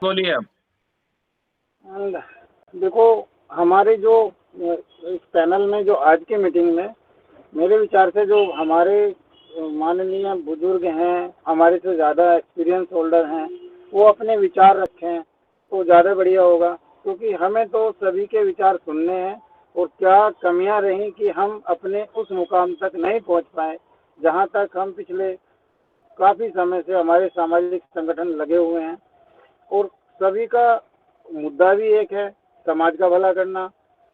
बोलिए आप। देखो, हमारे जो इस पैनल में जो आज की मीटिंग में मेरे विचार से जो हमारे माननीय बुजुर्ग हैं, हमारे से ज़्यादा एक्सपीरियंस होल्डर हैं, वो अपने विचार रखें तो ज़्यादा बढ़िया होगा, क्योंकि हमें तो सभी के विचार सुनने हैं और क्या कमियां रहीं कि हम अपने उस मुकाम तक नहीं पहुंच पाए जहां तक हम पिछले काफ़ी समय से हमारे सामाजिक संगठन लगे हुए हैं। और सभी का मुद्दा भी एक है, समाज का भला करना।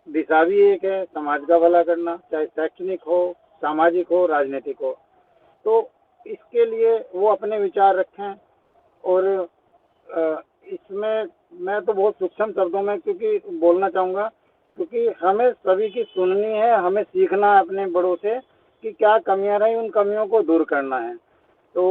दिशा भी एक है, समाज का भला करना, चाहे शैक्षणिक हो, सामाजिक हो, राजनीतिक हो। तो इसके लिए वो अपने विचार रखें। और इसमें मैं तो बहुत सूक्ष्म शब्दों में क्योंकि बोलना चाहूँगा, क्योंकि हमें सभी की सुननी है, हमें सीखना है अपने बड़ों से कि क्या कमियां रही, उन कमियों को दूर करना है। तो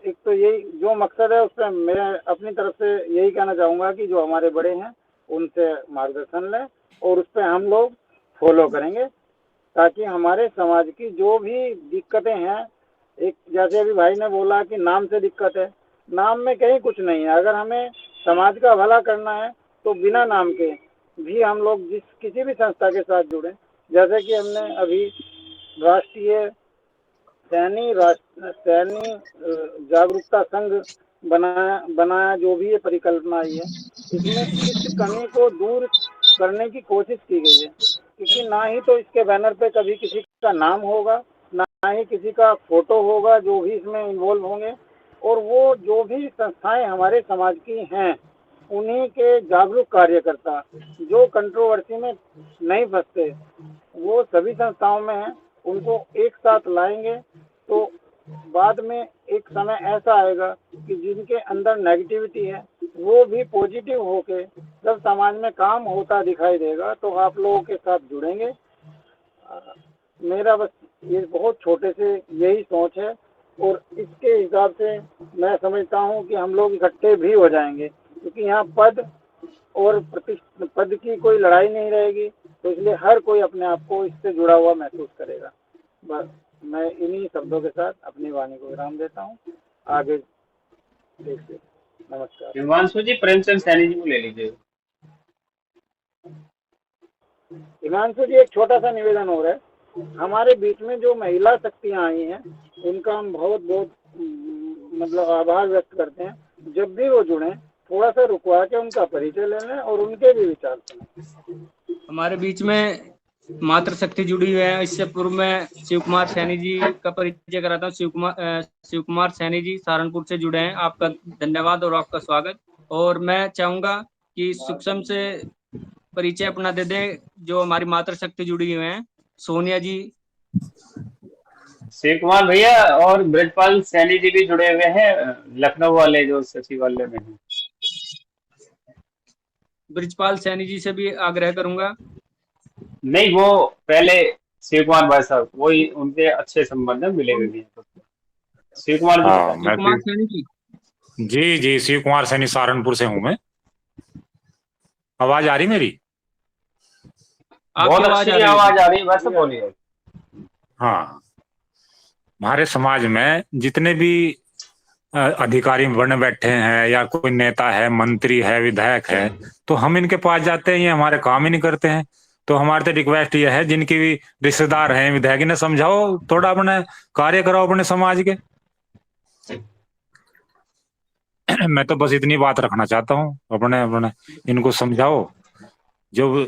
एक तो यही जो मकसद है, उस पर मैं अपनी तरफ से यही कहना चाहूँगा कि जो हमारे बड़े हैं उनसे मार्गदर्शन लें और उस पर हम लोग फॉलो करेंगे, ताकि हमारे समाज की जो भी दिक्कतें हैं, एक जैसे अभी भाई ने बोला कि नाम से दिक्कत है, नाम में कहीं कुछ नहीं है। अगर हमें समाज का भला करना है तो बिना नाम के भी हम लोग जिस किसी भी संस्था के साथ जुड़े, जैसे कि हमने अभी राष्ट्रीय सैनी जागरूकता संघ बनाया बनाया जो भी ये परिकल्पना आई है, इसमें इस कमी को दूर करने की कोशिश की गई है, क्योंकि ना ही तो इसके बैनर पे कभी किसी का नाम होगा, ना ही किसी का फोटो होगा जो भी इसमें इन्वॉल्व होंगे। और वो जो भी संस्थाएं हमारे समाज की हैं, उन्हीं के जागरूक कार्यकर्ता जो कंट्रोवर्सी में नहीं फंसते, वो सभी संस्थाओं में हैं, उनको एक साथ लाएंगे तो बाद में एक समय ऐसा आएगा कि जिनके अंदर नेगेटिविटी है वो भी पॉजिटिव होके जब समाज में काम होता दिखाई देगा तो आप लोगों के साथ जुड़ेंगे। मेरा बस ये बहुत छोटे से यही सोच है, और इसके हिसाब से मैं समझता हूँ कि हम लोग इकट्ठे भी हो जाएंगे, क्योंकि यहाँ पद और पद की कोई लड़ाई नहीं रहेगी। तो इसलिए हर कोई अपने आप को इससे जुड़ा हुआ महसूस करेगा। बस मैं इन्हीं शब्दों के साथ अपनी वाणी को विराम देता हूँ। आगे देखिए। नमस्कार। हिमांशु जी, प्रेमचंद सैनी जी को ले लीजिए। हिमांशु जी, एक छोटा सा निवेदन हो रहा है, हमारे बीच में जो महिला शक्तियाँ आई हैं उनका हम बहुत बहुत मतलब आभार व्यक्त करते हैं। जब भी वो जुड़े थोड़ा सा रुकवा के उनका परिचय ले लें और उनके भी विचार सुनें। हमारे बीच में मातृशक्ति जुड़ी हुई है। इससे पूर्व में शिव कुमार सैनी जी का परिचय कराता हूँ। शिव कुमार सैनी जी सहारनपुर से जुड़े हैं। आपका धन्यवाद और आपका स्वागत। और मैं चाहूंगा कि सूक्ष्म से परिचय अपना दे दें जो हमारी मातृशक्ति जुड़ी हुई है, सोनिया जी। शिव कुमार भैया और ब्रजपाल सैनी जी भी जुड़े हुए हैं, लखनऊ वाले जो सचिवालय में हैं। ब्रजपाल सैनी जी से भी आग्रह करूंगा। नहीं, वो पहले शिव कुमार भाई साहब, वही उनके अच्छे संबंध में मिले हुए भी हैं। तो शिव कुमार जी हाँ, शिव बताइए। मैं कुमार सैनी जी। जी जी शिव कुमार सैनी सहारनपुर से हूँ मैं। आवाज आ रही मेरी? आपकी बहुत आवाज आ अच्छी रही है। आवाज आ रही है, वैसे बोलिए। हाँ, हमारे समाज में जितने भी अधिकारी बने बैठे हैं या कोई नेता है, मंत्री है, विधायक है, तो हम इनके पास जाते हैं, ये हमारे काम ही नहीं करते हैं। तो हमारे तो रिक्वेस्ट ये है, जिनकी भी रिश्तेदार हैं विधायक, इन्हें समझाओ, थोड़ा अपने कार्य कराओ अपने समाज के। मैं तो बस इतनी बात रखना चाहता हूँ, अपने अपने इनको समझाओ जो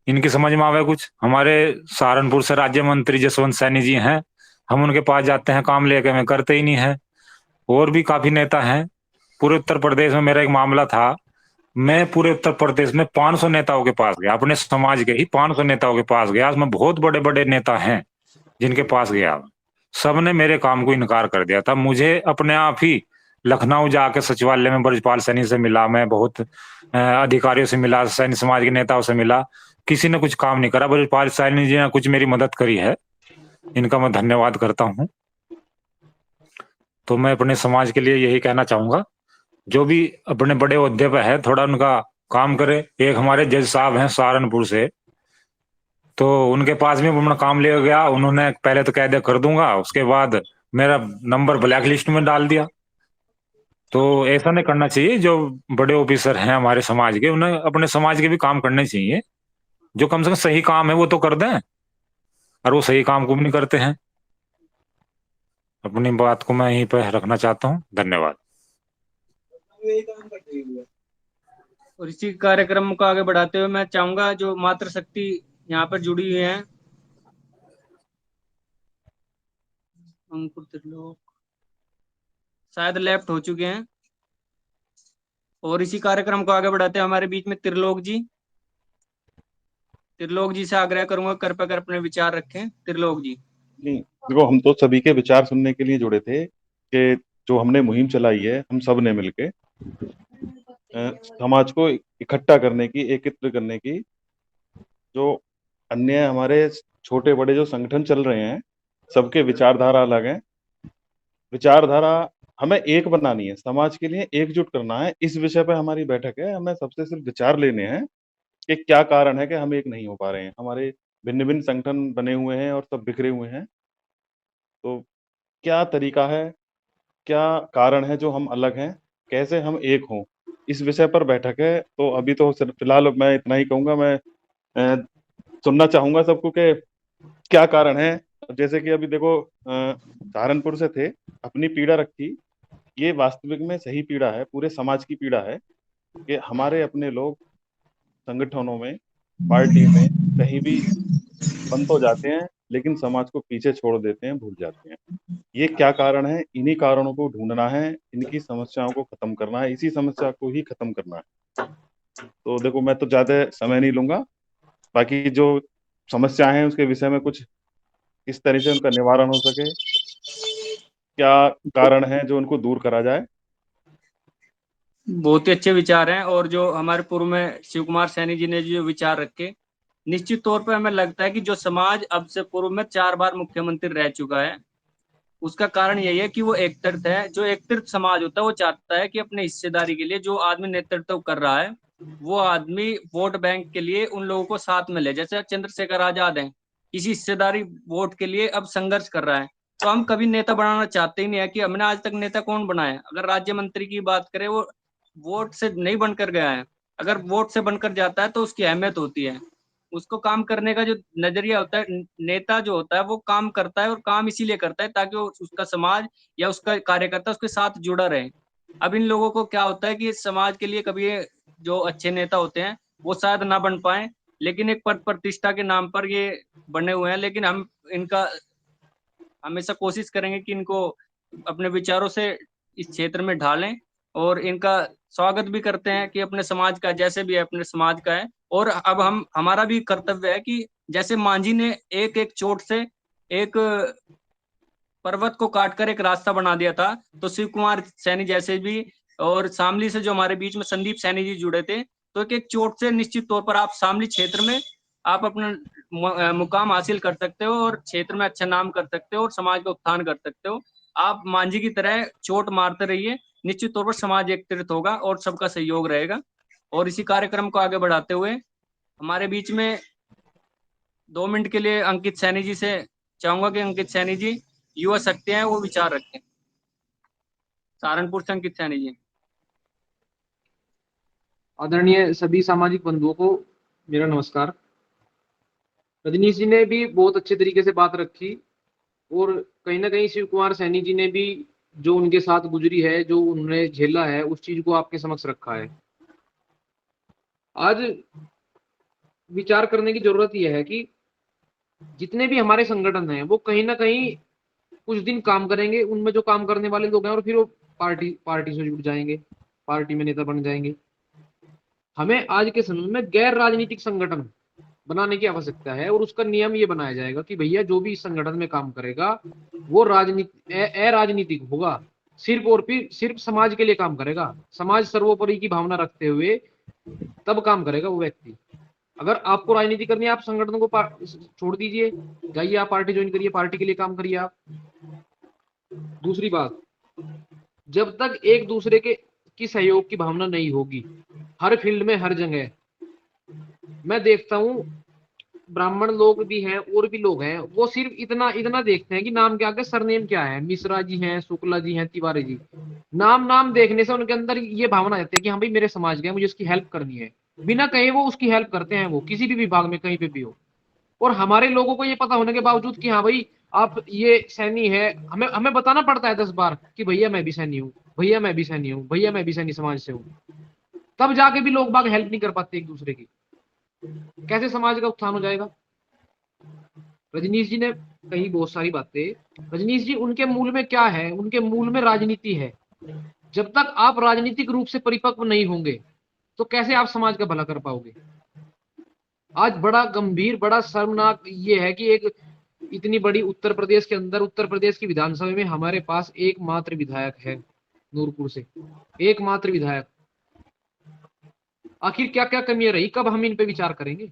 इनकी समझ में आवे कुछ। हमारे सहारनपुर से राज्य मंत्री जसवंत सैनी जी हैं, हम उनके पास जाते हैं काम लेके, में करते ही नहीं है। और भी काफी नेता हैं। पूरे उत्तर प्रदेश में मेरा एक मामला था, मैं पूरे उत्तर प्रदेश में 500 नेताओं के पास गया, अपने समाज के ही 500 नेताओं के पास गया। उसमें बहुत बड़े बड़े नेता हैं जिनके पास गया, सबने मेरे काम को इनकार कर दिया था। मुझे अपने आप ही लखनऊ जाके सचिवालय में ब्रजपाल सैनी से मिला, मैं बहुत अधिकारियों से मिला, सैनी समाज के नेताओं से मिला, किसी ने कुछ काम नहीं करा। ब्रजपाल सैनी जी ने कुछ मेरी मदद करी है, इनका मैं धन्यवाद करता हूँ। तो मैं अपने समाज के लिए यही कहना चाहूंगा, जो भी अपने बड़े ओहदे पे है थोड़ा उनका काम करे। एक हमारे जज साहब हैं सहारनपुर से, तो उनके पास भी अपना काम ले गया, उन्होंने पहले तो कह दिया कर दूंगा, उसके बाद मेरा नंबर ब्लैक लिस्ट में डाल दिया। तो ऐसा नहीं करना चाहिए। जो बड़े ऑफिसर हैं हमारे समाज के, उन्हें अपने समाज के भी काम करने चाहिए। जो कम से कम सही काम है वो तो कर दें, और वो सही काम को भी नहीं करते हैं। अपनी बात को मैं यहीं पर रखना चाहता हूँ। धन्यवाद। और इसी कार्यक्रम को आगे बढ़ाते हुए मैं चाहूंगा जो मातृशक्ति यहाँ पर जुड़ी हुई है, अंकुर त्रिलोक शायद लेफ्ट हो चुके हैं, और इसी कार्यक्रम को आगे बढ़ाते हैं हमारे बीच में त्रिलोक जी। त्रिलोक जी से आग्रह करूंगा कृपया कर अपने विचार रखें। त्रिलोक जी। नहीं, देखो, हम तो सभी के विचार सुनने के लिए जुड़े थे कि जो हमने मुहिम चलाई है हम सब ने मिलके समाज को इकट्ठा करने की, एकत्र करने की। जो अन्य हमारे छोटे बड़े जो संगठन चल रहे हैं, सबके विचारधारा अलग है। विचारधारा हमें एक बनानी है, समाज के लिए एकजुट करना है। इस विषय पे हमारी बैठक है। हमें सबसे सिर्फ विचार लेने हैं कि क्या कारण है कि हम एक नहीं हो पा रहे हैं। हमारे भिन्न भिन्न संगठन बने हुए हैं और सब बिखरे हुए हैं। तो क्या तरीका है, क्या कारण है जो हम अलग हैं, कैसे हम एक हों, इस विषय पर बैठक है। तो अभी तो सिर्फ फिलहाल मैं इतना ही कहूंगा। मैं अ, सुनना चाहूंगा सबको कि क्या कारण है। जैसे कि अभी देखो, सहारनपुर से थे, अपनी पीड़ा रखी। ये वास्तविक में सही पीड़ा है, पूरे समाज की पीड़ा है कि हमारे अपने लोग संगठनों में, पार्टी में, कहीं भी बंद हो जाते हैं, लेकिन समाज को पीछे छोड़ देते हैं, भूल जाते हैं। ये क्या कारण है? इन्हीं कारणों को ढूंढना है, इनकी समस्याओं को खत्म करना है, इसी समस्या को ही खत्म करना है। तो देखो, मैं तो ज्यादा समय नहीं लूंगा। बाकी जो समस्याएं हैं उसके विषय में कुछ किस तरह से उनका निवारण हो सके, क्या कारण है जो उनको दूर करा जाए। बहुत ही अच्छे विचार हैं, और जो हमारे पूर्व में शिव कुमार सैनी जी ने जो विचार रखे, निश्चित तौर पर हमें लगता है कि जो समाज अब से पूर्व में 4 बार मुख्यमंत्री रह चुका है, उसका कारण यही है कि वो एकत्रित है। जो एकत्रित समाज होता है वो चाहता है कि अपने हिस्सेदारी के लिए जो आदमी नेतृत्व कर रहा है, वो आदमी वोट बैंक के लिए उन लोगों को साथ में ले। जैसे चंद्रशेखर आजाद हैं, किसी हिस्सेदारी वोट के लिए अब संघर्ष कर रहा है। तो हम कभी नेता बनाना चाहते ही नहीं है। कि हमने आज तक नेता कौन बनाया? अगर राज्य मंत्री की बात करें, वो वोट से नहीं बनकर गया है। अगर वोट से बनकर जाता है तो उसकी अहमियत होती है। उसको काम करने का जो नजरिया होता है, नेता जो होता है वो काम करता है, और काम इसीलिए करता है ताकि वो उसका समाज या उसका कार्यकर्ता उसके साथ जुड़ा रहे। अब इन लोगों को क्या होता है कि समाज के लिए कभी जो अच्छे नेता होते हैं वो शायद ना बन पाए, लेकिन एक पद प्रतिष्ठा के नाम पर ये बने हुए हैं। लेकिन हम इनका हमेशा कोशिश करेंगे कि इनको अपने विचारों से इस क्षेत्र में ढालें, और इनका स्वागत भी करते हैं कि अपने समाज का जैसे भी है अपने समाज का है। और अब हम हमारा भी कर्तव्य है कि जैसे मांझी ने एक एक चोट से एक पर्वत को काटकर एक रास्ता बना दिया था, तो शिव कुमार सैनी जैसे भी, और शामली से जो हमारे बीच में संदीप सैनी जी जुड़े थे, तो एक एक चोट से निश्चित तौर पर आप शामली क्षेत्र में आप अपना मुकाम हासिल कर सकते हो, और क्षेत्र में अच्छा नाम कर सकते हो, और समाज का उत्थान कर सकते हो। आप मांझी की तरह चोट मारते रहिए, निश्चित तौर पर समाज एकत्रित होगा और सबका सहयोग रहेगा। और इसी कार्यक्रम को आगे बढ़ाते हुए हमारे बीच में 2 मिनट के लिए अंकित सैनी जी से चाहूंगा कि अंकित सैनी जी युवा शक्ति हैं, वो विचार रखें। सहारनपुर से अंकित सैनी जी। आदरणीय सभी सामाजिक बंधुओं को मेरा नमस्कार। रजनीश जी ने भी बहुत अच्छे तरीके से बात रखी, और कहीं ना कहीं शिव कुमार सैनी जी ने भी जो उनके साथ गुजरी है, जो उन्होंने झेला है, उस चीज को आपके समक्ष रखा है। आज विचार करने की जरूरत यह है कि जितने भी हमारे संगठन हैं वो कहीं ना कहीं कुछ दिन काम करेंगे, उनमें जो काम करने वाले लोग हैं, और फिर वो पार्टी से जुड़ जाएंगे, पार्टी में नेता बन जाएंगे। हमें आज के समय में गैर राजनीतिक संगठन बनाने की आवश्यकता है, और उसका नियम ये बनाया जाएगा कि भैया जो भी इस संगठन में काम करेगा वो अराजनीतिक होगा, सिर्फ और फिर सिर्फ समाज के लिए काम करेगा, समाज सर्वोपरि की भावना रखते हुए तब काम करेगा वो व्यक्ति। अगर आपको राजनीति करनी है, आप संगठन को छोड़ दीजिए, जाइए आप पार्टी ज्वाइन करिए, पार्टी के लिए काम करिए आप। दूसरी बात, जब तक एक दूसरे की सहयोग की भावना नहीं होगी हर फील्ड में, हर जगह, मैं देखता हूं ब्राह्मण लोग भी हैं और भी लोग हैं, वो सिर्फ इतना इतना देखते हैं कि नाम के आगे सरनेम क्या है, मिश्रा जी हैं, शुक्ला जी हैं, तिवारी जी। नाम नाम देखने से उनके अंदर ये भावना आती है कि हाँ भाई मेरे समाज के हैं, मुझे उसकी हेल्प करनी है। बिना कहे वो उसकी हेल्प करते हैं, वो किसी भी विभाग में कहीं पे भी हो। और हमारे लोगों को ये पता होने के बावजूद कि हाँ भाई आप ये सैनी है, हमें हमें बताना पड़ता है 10 बार कि भैया मैं भी सैनी हूँ, भैया मैं भी सैनी हूँ, भैया मैं भी सैनी समाज से हूँ। तब जाके भी लोग बाग हेल्प नहीं कर पाते एक दूसरे की। कैसे समाज का उत्थान हो जाएगा? रजनीश जी ने कही बहुत सारी बातें। रजनीश जी, उनके मूल में क्या है? उनके मूल में राजनीति है। जब तक आप राजनीतिक रूप से परिपक्व नहीं होंगे तो कैसे आप समाज का भला कर पाओगे? आज बड़ा गंभीर, बड़ा शर्मनाक ये है कि एक इतनी बड़ी उत्तर प्रदेश के अंदर, उत्तर प्रदेश की विधानसभा में हमारे पास एकमात्र विधायक है नूरपुर से, एकमात्र विधायक। आखिर क्या क्या कमियां रही, कब हम इन पे विचार करेंगे?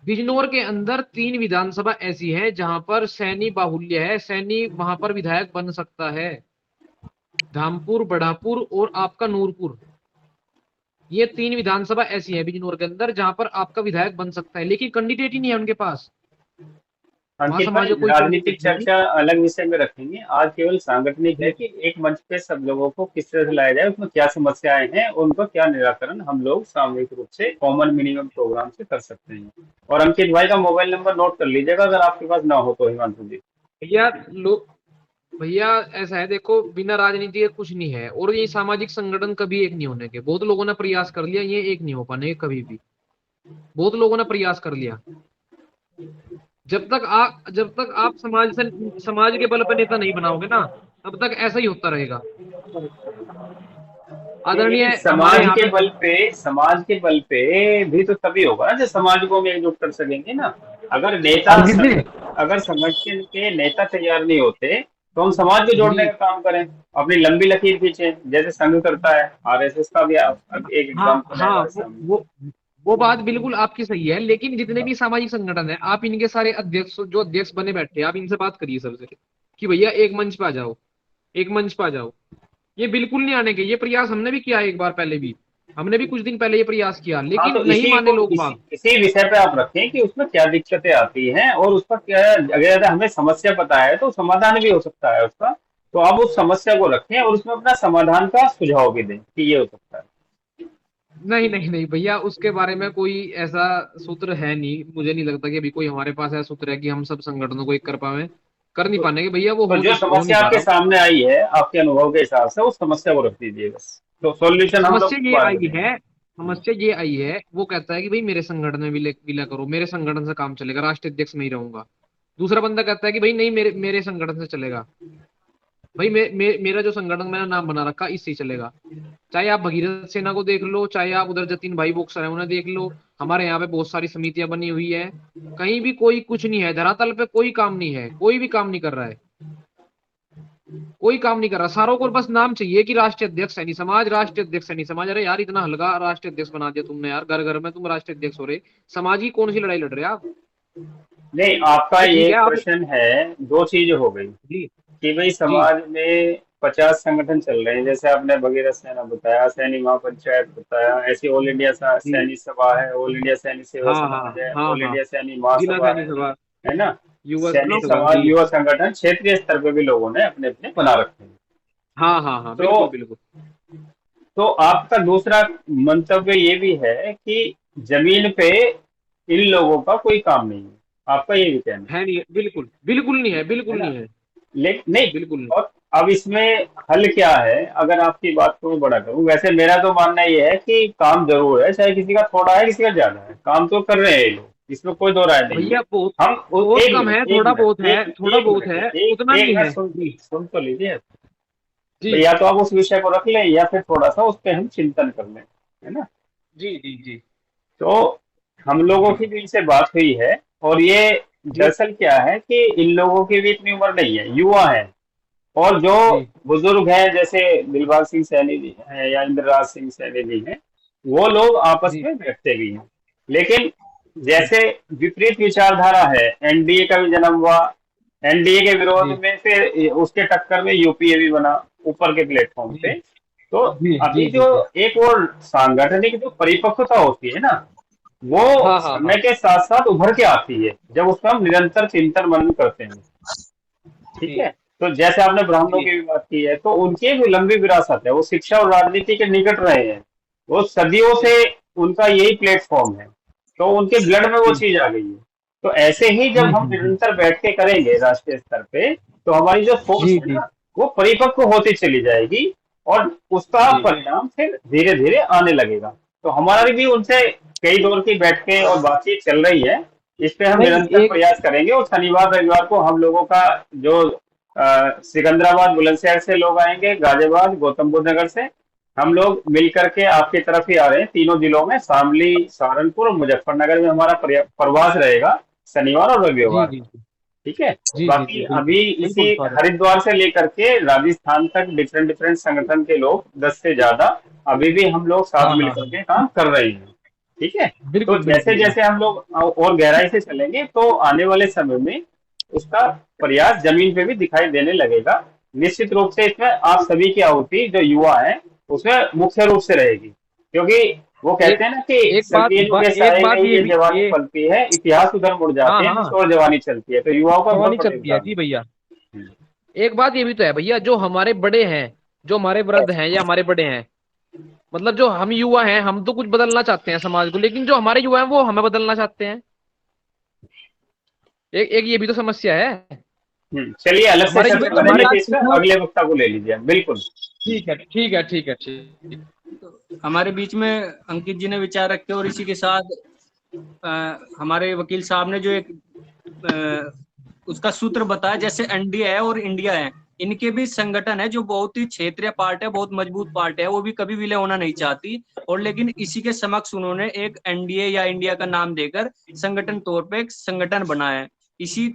बिजनौर के अंदर 3 विधानसभा ऐसी है जहां पर सैनी बाहुल्य है, सैनी वहां पर विधायक बन सकता है। धामपुर, बढ़ापुर और आपका नूरपुर, ये 3 विधानसभा ऐसी है बिजनौर के अंदर जहां पर आपका विधायक बन सकता है, लेकिन कैंडिडेट ही नहीं है उनके पास। अंकित महासमाज भाई, का कोई राजनीतिक कैंडिडेट नहीं। चर्चा अलग विषय में रखेंगे। आज केवल सांगठनिक है जी कि एक मंच पे सब लोगों को किस तरह से लाया जाए, उसमें क्या समस्याएं हैं, उनका क्या निराकरण हम लोग सामूहिक रूप से कॉमन मिनिमम प्रोग्राम से कर सकते हैं। और अंकित भाई का मोबाइल नंबर नोट कर लीजिएगा अगर आपके पास ना हो तो, हिमांशु जी। भैया भैया ऐसा है, देखो बिना राजनीति के कुछ नहीं है, और ये सामाजिक संगठन कभी एक नहीं होने के। बहुत लोगों ने प्रयास कर लिया, ये एक नहीं हो पाने के कभी भी। बहुत लोगों ने प्रयास कर लिया। जब तक आप समाज के बल पर नेता नहीं बनाओगे ना, तब तक ऐसा ही होता रहेगा। नहीं, आदरणीय लेकिन हमारे समाज यहाँ के पे। बल पे, समाज के बल पे भी तो तभी होगा ना जब समाज को हम एकजुट कर सकेंगे ना। अगर नेता अंकित जी। अगर संगठन के नेता तैयार नहीं होते तो हम समाज को जोड़ने जी का काम करें, अपनी लंबी लकीर खींचे, जैसे संघ करता है। आरएसएस का भी अब एक हाँ एग्जाम्पल है हाँ, हमारे वो सामने। वो वो बात बिल्कुल आपकी सही है, लेकिन जितने भी सामाजिक संगठन है, आप इनके सारे अध्यक्ष, जो अध्यक्ष बने बैठे हैं, आप इनसे बात करिए सबसे कि भैया एक मंच पे आ जाओ, एक मंच पे आ जाओ। ये बिल्कुल नहीं आने के। ये प्रयास हमने भी किया है एक बार पहले भी, हमने भी कुछ दिन पहले ये प्रयास किया, हाँ, लेकिन तो नहीं माने लोग बाग। इसी विषय पे आप रखें कि उसमें क्या दिक्कतें आती हैं और उसका क्या, अगर हमें समस्या पता है तो समाधान भी हो सकता है उसका। तो आप उस समस्या को रखें और उसमें अपना समाधान का सुझाव भी दें कि ये हो सकता है। नहीं नहीं नहीं भैया, उसके बारे में कोई ऐसा सूत्र है नहीं। मुझे नहीं लगता कि अभी कोई हमारे पास ऐसा सूत्र है कि हम सब संगठनों को एक कर पाए, कर नहीं तो, पाने के भैया। वो तो जो हो नहीं समस्या पा आपके रहा। सामने आई है आपके अनुभव के हिसाब से, उस समस्या को रख दीजिए बस। तो सॉल्यूशन हम लोग समस्या ये बाद में आई देंगे। है, समस्या ये आई है, वो कहता है कि भाई मेरे संगठन में विलय करो, मेरे संगठन से काम चलेगा, राष्ट्रीय अध्यक्ष में ही रहूंगा। दूसरा बंदा कहता है कि भाई नहीं, मेरे मेरे संगठन से चलेगा। भाई मेरा जो संगठन मैंने नाम बना रखा इससे ही चलेगा। चाहे आप भगीरथ सेना को देख लो, चाहे आप उधर जतिन भाई बॉक्सर है उन्हें देख लो, हमारे यहाँ पे बहुत सारी समितियां बनी हुई है। कहीं भी कोई कुछ नहीं है, धरातल पे कोई काम नहीं है, कोई भी काम नहीं कर रहा है, कोई काम नहीं कर रहा। सारों को बस नाम चाहिए कि राष्ट्रीय अध्यक्ष सैनी समाज, राष्ट्रीय अध्यक्ष सैनी समाज। अरे यार, इतना हल्का राष्ट्रीय अध्यक्ष बना दिया तुमने यार, घर घर में तुम राष्ट्रीय अध्यक्ष हो रहे। समाज की कौन सी लड़ाई लड़ रहे हैं आप? नहीं, आपका अरे ठीक ये है आप। प्रश्न है, दो चीज हो गई जी कि भाई जी समाज में 50 संगठन चल रहे हैं, जैसे आपने भगीरथ सेना बताया, सैनिक महापंचायत बताया, ऐसी ऑल इंडिया जी। सैनिक सभा है, ऑल इंडिया सैनिक सेवा हाँ हाँ समाज है, हाँ ऑल हाँ। इंडिया सैनिक जिला महासभा सैनिक सभा, है ना। युवा सैनिक सभा समाज, जी। युवा संगठन, क्षेत्रीय स्तर पे भी लोगों ने अपने अपने बना रखे हैं। हाँ हाँ हाँ, तो बिल्कुल बिल्कुल। तो आपका दूसरा मंतव्य ये भी है कि जमीन पे इन लोगों का कोई काम नहीं है, आपका ये भी कहना है नहीं है, बिल्कुल बिल्कुल नहीं है, है बिल्कुल ना। नहीं है, लेकिन नहीं, बिल्कुल नहीं। और अब इसमें हल क्या है? अगर आपकी बात को मैं बड़ा करूं, वैसे मेरा तो मानना ये है कि काम जरूर है, चाहे किसी का थोड़ा है किसी का ज्यादा है, काम तो कर रहे हैं ये लोग, इसमें कोई दो राय नहीं है। भैया बहुत, हम बहुत एक कम है, मिनट एक थोड़ा बहुत मिनट है, एक थोड़ा एक बहुत मिनट है, एक उतना एक नहीं मिनट है जी। सुन तो लीजिए। जी या तो आप उस विषय को रख लें या फिर थोड़ा सा उस पर हम चिंतन कर लें, है ना। जी जी जी तो हम लोगों की भी इनसे बात हुई है, और ये जी दरअसल क्या है कि इन लोगों की भी इतनी उम्र नहीं है, युवा है। और जो जी बुजुर्ग हैं जैसे दिलबाग सिंह सैनी जी हैं या इंद्रराज सिंह सैनी जी हैं, वो लोग आपस जी में बैठते भी हैं। लेकिन जैसे विपरीत विचारधारा है, एनडीए का भी जन्म हुआ, एनडीए के विरोध जी में फिर उसके टक्कर में यूपीए भी बना ऊपर के प्लेटफॉर्म जी पे। तो जी अभी जी जो जी एक और सांगठनिक जो परिपक्वता होती है ना, वो हाँ हाँ समय हाँ के साथ साथ उभर के आती है जब उसका हम निरंतर चिंतन मनन करते हैं। ठीक जी है। तो जैसे आपने ब्राह्मणों जी की भी बात की है, तो उनकी भी लंबी विरासत है, वो शिक्षा और राजनीति के निकट रहे हैं, वो सदियों से उनका यही प्लेटफॉर्म है, तो उनके ब्लड में वो जी चीज आ गई है। तो ऐसे ही जब हम हम्म। निरंतर बैठ के करेंगे राष्ट्रीय स्तर पे, तो हमारी जो सोच जी है जी ना, वो परिपक्व होती चली जाएगी, और उसका जी परिणाम फिर धीरे धीरे आने लगेगा। तो हमारी भी उनसे कई दौर की बैठकें और बातचीत चल रही है। इस पे हम नहीं निरंतर एक प्रयास करेंगे, और शनिवार रविवार को हम लोगों का जो सिकंदराबाद बुलंदशहर से लोग आएंगे, गाजियाबाद, गौतम बुद्ध नगर से, हम लोग मिल करके आपकी तरफ ही आ रहे हैं। तीनों जिलों में, शामली, सहारनपुर और मुजफ्फरनगर में हमारा प्रवास रहेगा, शनिवार और जी रविवार जी को। ठीक है। जी जी बाकी जी बिल्कुल अभी इसी बिल्कुल स्वागत। हरिद्वार से लेकर के राजस्थान तक डिफरेंट डिफरेंट संगठन के लोग, 10 से ज्यादा, अभी भी हम लोग साथ हाँ हाँ मिलकर हाँ के काम कर रहे हैं। ठीक है। तो बिल्कुल जैसे बिल्कुल जैसे हम लोग और गहराई से चलेंगे, तो आने वाले समय में उसका प्रयास जमीन पे भी दिखाई देने लगेगा। निश्चित रूप से इसमें आप सभी की आहुति, जो युवा है, उसमें मुख्य रूप से रहेगी, क्योंकि वो कहते एक हैं ना कि संकीर्ण युगे एक साए बात गई, ये ये भी जवानी ये पलती है, इतिहास उधर मुड़ हाँ जाते हैं, जिस हाँ ओर जवानी चलती है। तो युवाओं का बहुत जवानी बड़ा चलती है योगदान जी भैया। है। एक बात ये भी तो है भैया, जो हमारे बड़े हैं, जो हमारे वृद्ध हैं या हमारे बड़े हैं, मतलब जो हम युवा हैं, हम तो कुछ बदलना चाहते हैं समाज को, लेकिन जो हमारे युवा हैं वो हमें बदलना चाहते हैं। एक एक ये भी तो समस्या है। चलिए, अलग से हमारे चर्चा युवा करेंगे, हमारे तो इस पर अगले वक्ता को ले लीजिए, बिल्कुल। ठीक है ठीक है ठीक है ठीक। तो हमारे बीच में अंकित जी ने विचार रखे, और इसी के साथ हमारे वकील साहब ने जो एक उसका सूत्र बताया, जैसे एनडीए है और इंडिया है, इनके भी संगठन है जो बहुत ही क्षेत्रीय पार्ट है, बहुत मजबूत पार्ट है, वो भी कभी विलय होना नहीं चाहती। और लेकिन इसी के समक्ष उन्होंने एक एनडीए या इंडिया का नाम देकर संगठन तौर पे एक संगठन बनाया है। इसी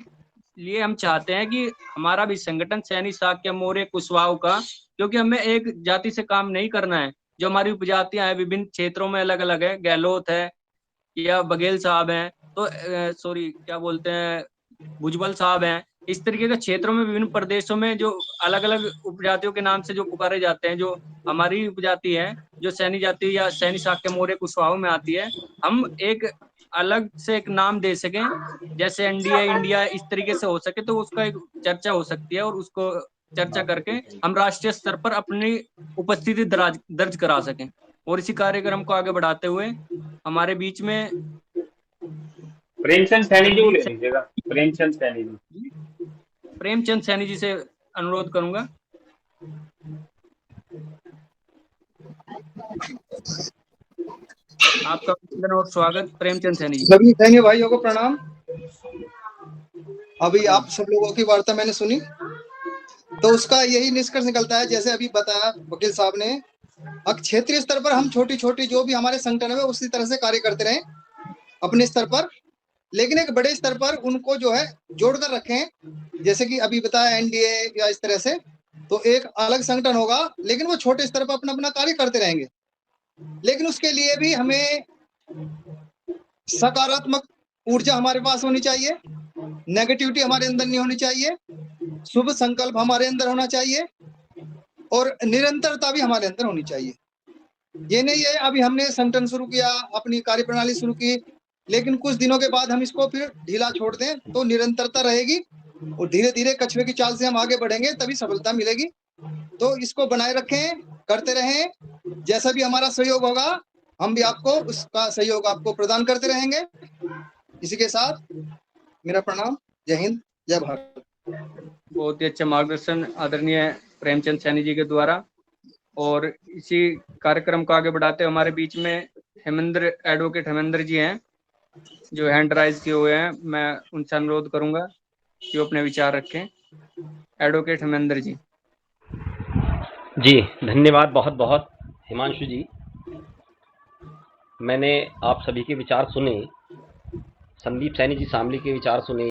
लिए हम चाहते हैं कि हमारा भी संगठन सैनी, शाक्य, मौर्य, कुशवाहा का, क्योंकि हमें एक जाति से काम नहीं करना है। जो हमारी उपजातियां हैं विभिन्न क्षेत्रों में अलग अलग है, गहलोत है या बघेल साहब हैं, तो सॉरी क्या बोलते हैं, भुजबल साहब हैं, इस तरीके के क्षेत्रों में विभिन्न प्रदेशों में जो अलग अलग उपजातियों के नाम से जो पुकारे जाते हैं, जो हमारी उपजाति है, जो सैनी जाति या सैनी, शाक्य, मौर्य, कुशवाहा में आती है, हम एक अलग से एक नाम दे सकें, जैसे एनडीए इंडिया, इस तरीके से हो सके तो उसका एक चर्चा हो सकती है, और उसको चर्चा करके हम राष्ट्रीय स्तर पर अपनी उपस्थिति दर्ज करा सकें। और इसी कार्यक्रम को आगे बढ़ाते हुए हमारे बीच में प्रेमचंद सैनी जी को संदीप ले लीजिएगा, प्रेमचंद सैनी जी। प्रेमचंद सैनी जी से अनुरोध करूंगा। आपका अभिनंदन और स्वागत प्रेमचंद सैनी जी। सभी सैन्य भाइयों को प्रणाम। अभी आप सब लोगों की वार्ता मैंने सुनी, तो उसका यही निष्कर्ष निकलता है, जैसे अभी बताया वकील साहब ने, अब क्षेत्रीय स्तर पर हम छोटी छोटी जो भी हमारे संगठन है उसी तरह से कार्य करते रहें अपने स्तर पर, लेकिन एक बड़े स्तर पर उनको जो है जोड़कर रखें। जैसे कि अभी बताया एनडीए या इस तरह से, तो एक अलग संगठन होगा, लेकिन वो छोटे स्तर पर अपना अपना कार्य करते रहेंगे। लेकिन उसके लिए भी हमें सकारात्मक ऊर्जा हमारे पास होनी चाहिए, नेगेटिविटी हमारे अंदर नहीं होनी चाहिए, शुभ संकल्प हमारे अंदर होना चाहिए, और निरंतरता भी हमारे अंदर होनी चाहिए। ये नहीं है अभी हमने संगठन शुरू किया, अपनी कार्यप्रणाली शुरू की, लेकिन कुछ दिनों के बाद हम इसको फिर ढीला छोड़ दें, तो निरंतरता रहेगी और धीरे धीरे कछुए की चाल से हम आगे बढ़ेंगे, तभी सफलता मिलेगी। तो इसको बनाए रखें, करते रहें, जैसा भी हमारा सहयोग होगा हम भी आपको उसका सहयोग आपको प्रदान करते रहेंगे। इसी के साथ मेरा प्रणाम। जय हिंद, जय भारत। बहुत ही अच्छा मार्गदर्शन आदरणीय प्रेमचंद सैनी जी के द्वारा। और इसी कार्यक्रम को आगे बढ़ाते हुए हमारे बीच में एडवोकेट हेमेंद्र जी हैं, जो हैंड राइज किए हुए हैं। मैं उनसे अनुरोध करूंगा कि वो अपने विचार रखें। एडवोकेट हेमेंद्र जी। जी धन्यवाद बहुत बहुत हिमांशु जी। मैंने आप सभी के विचार सुने, संदीप सैनी जी शामली के विचार सुने,